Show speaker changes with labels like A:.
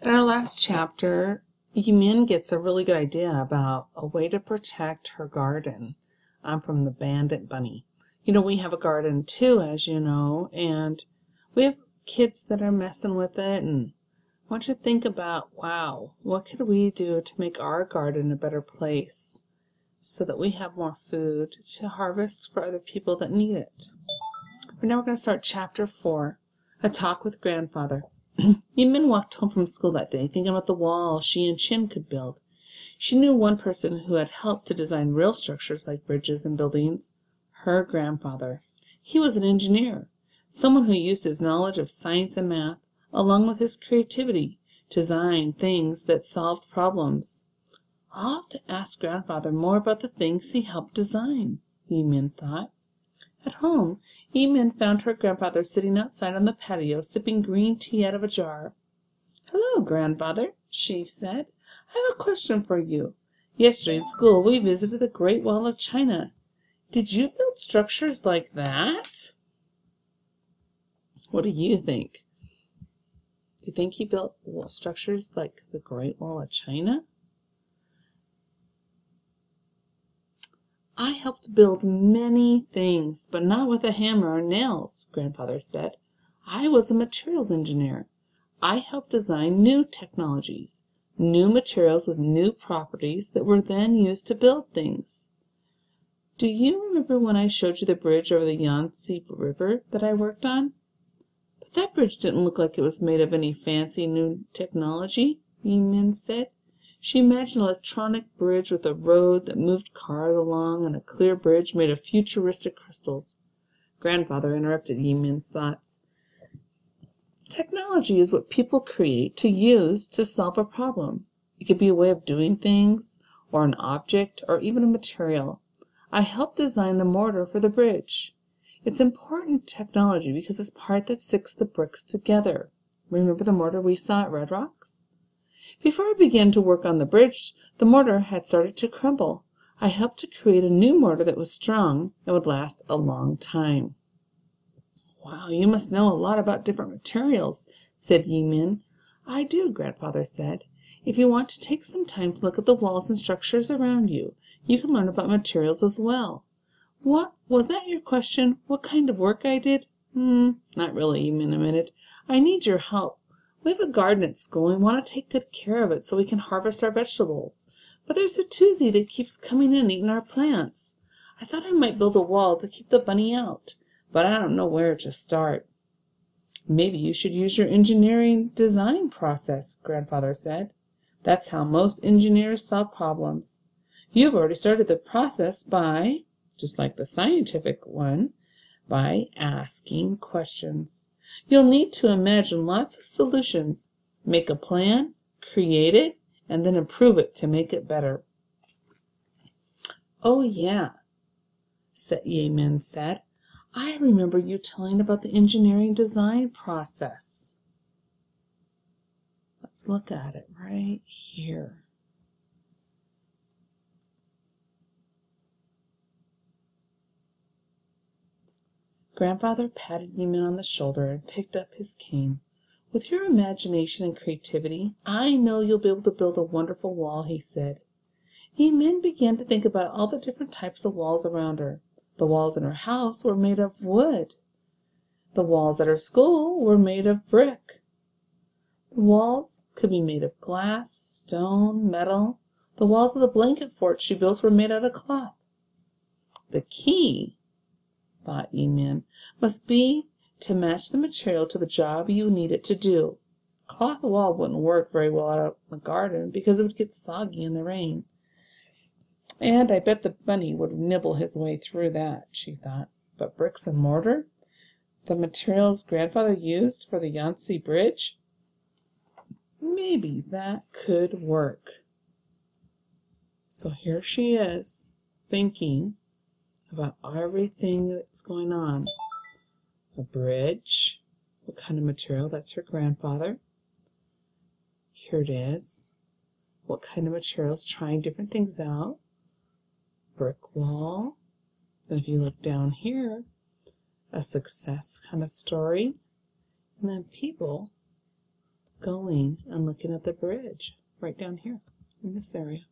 A: In our last chapter, Yimin gets a really good idea about a way to protect her garden from the bandit bunny. We have a garden too, as you know, and we have kids that are messing with it, and I want you to think about, wow, what could we do to make our garden a better place so that we have more food to harvest for other people that need it. Now we're going to start chapter 4, A Talk with Grandfather. Yimin walked home from school that day thinking about the wall she and Chin could build. She knew one person who had helped to design real structures like bridges and buildings, her grandfather. He was an engineer, someone who used his knowledge of science and math, along with his creativity, to design things that solved problems. I'll have to ask Grandfather more about the things he helped design, Yimin thought. At home, Yimin found her grandfather sitting outside on the patio, sipping green tea out of a jar. "Hello, Grandfather," she said. "I have a question for you. Yesterday in school we visited the Great Wall of China. Did you build structures like that?" What do you think? Do you think he built structures like the Great Wall of China? "I helped build many things, but not with a hammer or nails," Grandfather said. "I was a materials engineer. I helped design new technologies, new materials with new properties that were then used to build things. Do you remember when I showed you the bridge over the Yangtze River that I worked on? But that bridge didn't look like it was made of any fancy new technology," Yimin said. She imagined an electronic bridge with a road that moved cars along and a clear bridge made of futuristic crystals. Grandfather interrupted Yimin's thoughts. "Technology is what people create to use to solve a problem. It could be a way of doing things, or an object, or even a material. I helped design the mortar for the bridge. It's important technology because it's part that sticks the bricks together. Remember the mortar we saw at Red Rocks? Before I began to work on the bridge, the mortar had started to crumble. I helped to create a new mortar that was strong and would last a long time." "Wow, you must know a lot about different materials," said Yimin. "I do," Grandfather said. "If you want to take some time to look at the walls and structures around you, you can learn about materials as well. What was that your question? What kind of work I did?" Not really," Yimin admitted. "I need your help. We have a garden at school and we want to take good care of it so we can harvest our vegetables. But there's a Tuesday that keeps coming in and eating our plants. I thought I might build a wall to keep the bunny out, but I don't know where to start." "Maybe you should use your engineering design process," Grandfather said. "That's how most engineers solve problems. You've already started the process by, just like the scientific one, by asking questions. You'll need to imagine lots of solutions, make a plan, create it, and then improve it to make it better." "Oh, yeah," Yimin said. "I remember you telling about the engineering design process." Let's look at it right here. Grandfather patted Yimin on the shoulder and picked up his cane. "With your imagination and creativity, I know you'll be able to build a wonderful wall," he said. Yimin began to think about all the different types of walls around her. The walls in her house were made of wood. The walls at her school were made of brick. The walls could be made of glass, stone, metal. The walls of the blanket fort she built were made out of cloth. The key, thought Yimin, must be to match the material to the job you need it to do. A cloth wall wouldn't work very well out in the garden because it would get soggy in the rain. And I bet the bunny would nibble his way through that, she thought. But bricks and mortar? The materials Grandfather used for the Yangtze Bridge? Maybe that could work. So here she is, thinking about everything that's going on. A bridge. What kind of material? That's her grandfather. Here it is. What kind of materials? Trying different things out. Brick wall. Then if you look down here, a success kind of story. And then people going and looking at the bridge right down here in this area.